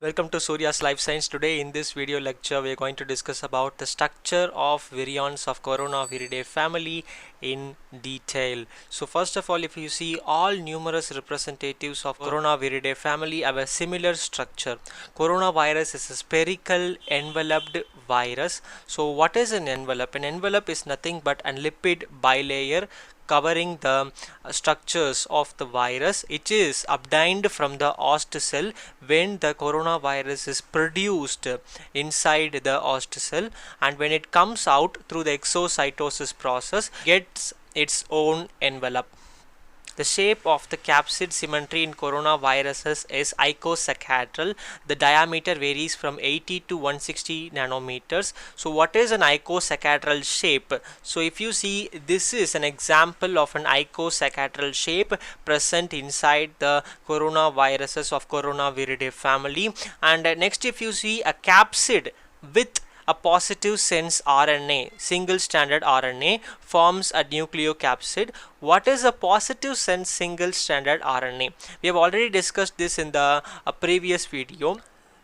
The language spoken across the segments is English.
Welcome to Surya's Life Science. Today in this video lecture we are going to discuss about the structure of virions of Coronaviridae family in detail. So first of all, if you see, all numerous representatives of Coronaviridae family have a similar structure. Coronavirus is a spherical enveloped virus. So what is an envelope? An envelope is nothing but a lipid bilayer covering the structures of the virus. It is obtained from the host cell when the coronavirus is produced inside the host cell, and when it comes out through the exocytosis process gets its own envelope. The shape of the capsid symmetry in coronaviruses is icosahedral. The diameter varies from 80 to 160 nanometers. So what is an icosahedral shape? So if you see, this is an example of an icosahedral shape present inside the coronaviruses of Coronaviridae family. And next, if you see a capsid with a positive sense RNA, single stranded RNA, forms a nucleocapsid. What is a positive sense single stranded RNA? We have already discussed this in the previous video.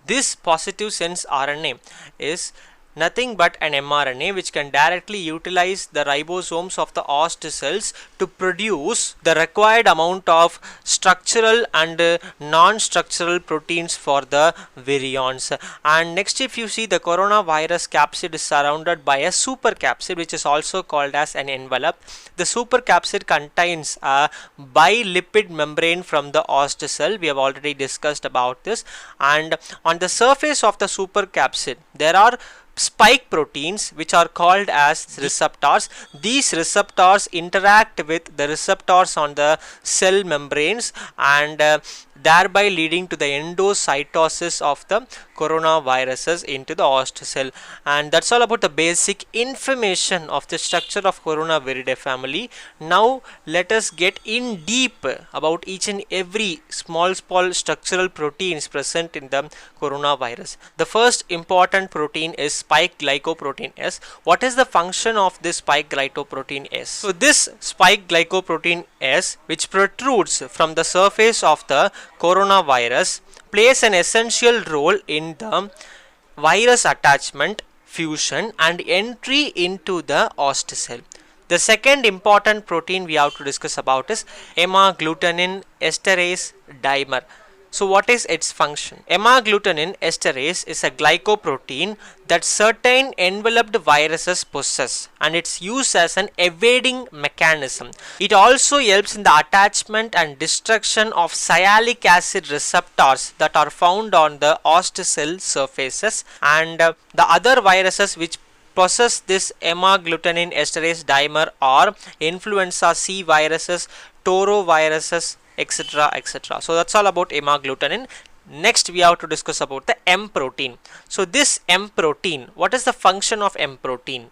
This positive sense RNA is nothing but an mRNA which can directly utilize the ribosomes of the host cells to produce the required amount of structural and non-structural proteins for the virions. And next, if you see, the coronavirus capsid is surrounded by a supercapsid which is also called as an envelope. The supercapsid contains a bilipid membrane from the host cell. We have already discussed about this. And on the surface of the supercapsid there are spike proteins which are called as receptors. These receptors interact with the receptors on the cell membranes and thereby leading to the endocytosis of the coronaviruses into the host cell. And that's all about the basic information of the structure of Coronaviridae family. Now let us get in deep about each and every small structural proteins present in the coronavirus. The first important protein is spike glycoprotein S. What is the function of this spike glycoprotein S? So this spike glycoprotein S, which protrudes from the surface of the coronavirus, plays an essential role in the virus attachment, fusion and entry into the host cell. The second important protein we have to discuss about is hemagglutinin esterase dimer. So what is its function? Hemagglutinin esterase is a glycoprotein that certain enveloped viruses possess, and it's used as an evading mechanism. It also helps in the attachment and destruction of sialic acid receptors that are found on the host cell surfaces, and the other viruses which possess this hemagglutinin esterase dimer are influenza C viruses, toroviruses, etc, etc. So that's all about hemagglutinin. Next we have to discuss about the M protein. So this M protein, what is the function of M protein?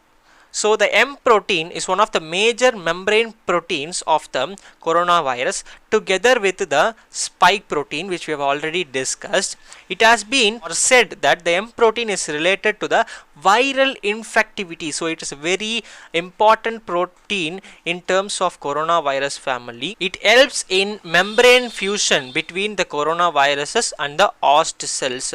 So the M protein is one of the major membrane proteins of the coronavirus together with the spike protein which we have already discussed. It has been said that the M protein is related to the viral infectivity. So it is a very important protein in terms of coronavirus family. It helps in membrane fusion between the coronaviruses and the host cells,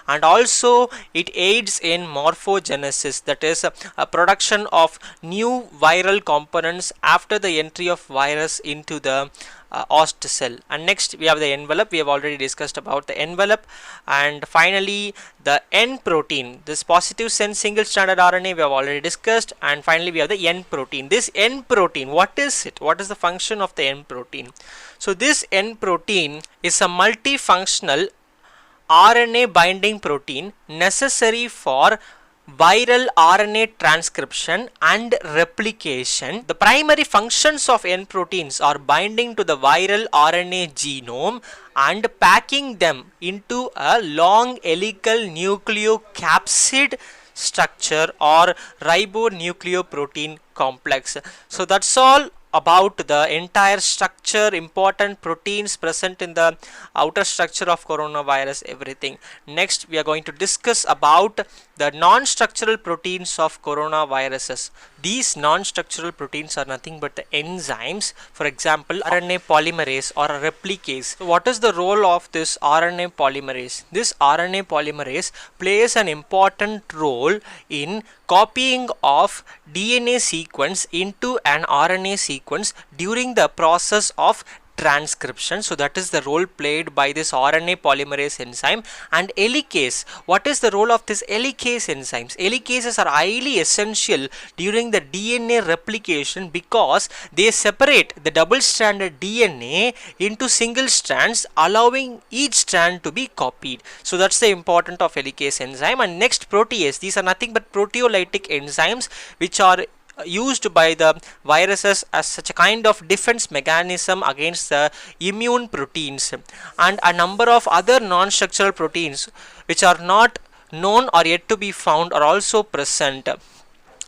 and also it aids in morphogenesis, that is a production of new viral components after the entry of virus into the host cell. And next we have the envelope. We have already discussed about the envelope. And finally the N protein, this positive sense single stranded RNA, we have already discussed. And finally we have the N protein. This N protein, what is it? What is the function of the N protein? So this N protein is a multifunctional RNA binding protein necessary for viral RNA transcription and replication. The primary functions of N proteins are binding to the viral RNA genome and packing them into a long helical nucleocapsid structure or ribonucleoprotein complex. So that's all about the entire structure, important proteins present in the outer structure of coronavirus, everything. Next, we are going to discuss about the non-structural proteins of coronaviruses. These non-structural proteins are nothing but the enzymes. For example, RNA polymerase or a replicase. So what is the role of this RNA polymerase? This RNA polymerase plays an important role in copying of DNA sequence into an RNA sequence during the process of transcription. So that is the role played by this RNA polymerase enzyme. And helicase, what is the role of this helicase enzymes? Helicases are highly essential during the DNA replication because they separate the double-stranded DNA into single strands, allowing each strand to be copied. So that's the importance of helicase enzyme. And next, protease. These are nothing but proteolytic enzymes which are used by the viruses as such a kind of defense mechanism against the immune proteins, and a number of other non-structural proteins which are not known or yet to be found are also present.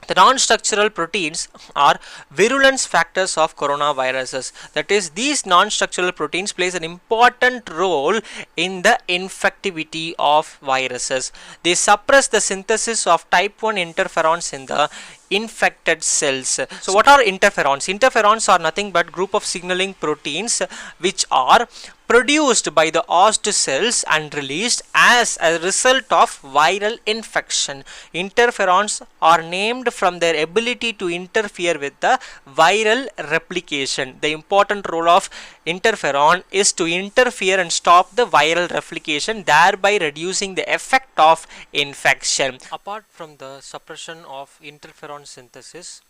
The non-structural proteins are virulence factors of coronaviruses. That is, these non-structural proteins plays an important role in the infectivity of viruses. They suppress the synthesis of type 1 interferons in the infected cells. So what are interferons? Interferons are nothing but group of signaling proteins which are produced by the host cells and released as a result of viral infection. Interferons are named from their ability to interfere with the viral replication. The important role of interferon is to interfere and stop the viral replication, thereby reducing the effect of infection. Apart from the suppression of interferon synthesis,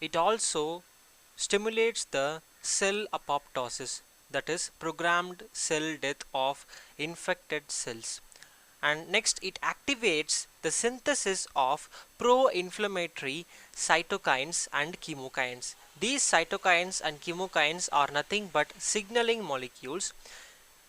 it also stimulates the cell apoptosis, that is programmed cell death of infected cells. And next, it activates the synthesis of pro-inflammatory cytokines and chemokines. These cytokines and chemokines are nothing but signaling molecules.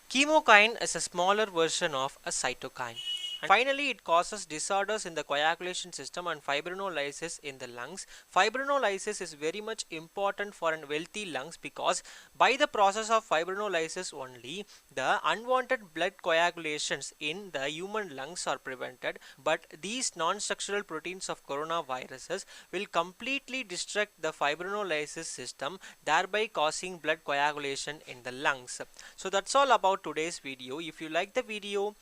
Chemokine is a smaller version of a cytokine. And finally, it causes disorders in the coagulation system and fibrinolysis in the lungs. Fibrinolysis is very much important for a healthy lungs because by the process of fibrinolysis only, the unwanted blood coagulations in the human lungs are prevented. But these non-structural proteins of coronaviruses will completely destruct the fibrinolysis system, thereby causing blood coagulation in the lungs. So that's all about today's video. If you like the video,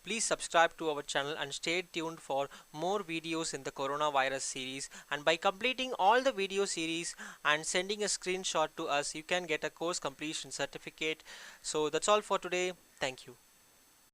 please subscribe to our channel and stay tuned for more videos in the coronavirus series. And by completing all the video series and sending a screenshot to us, you can get a course completion certificate. So that's all for today. Thank you.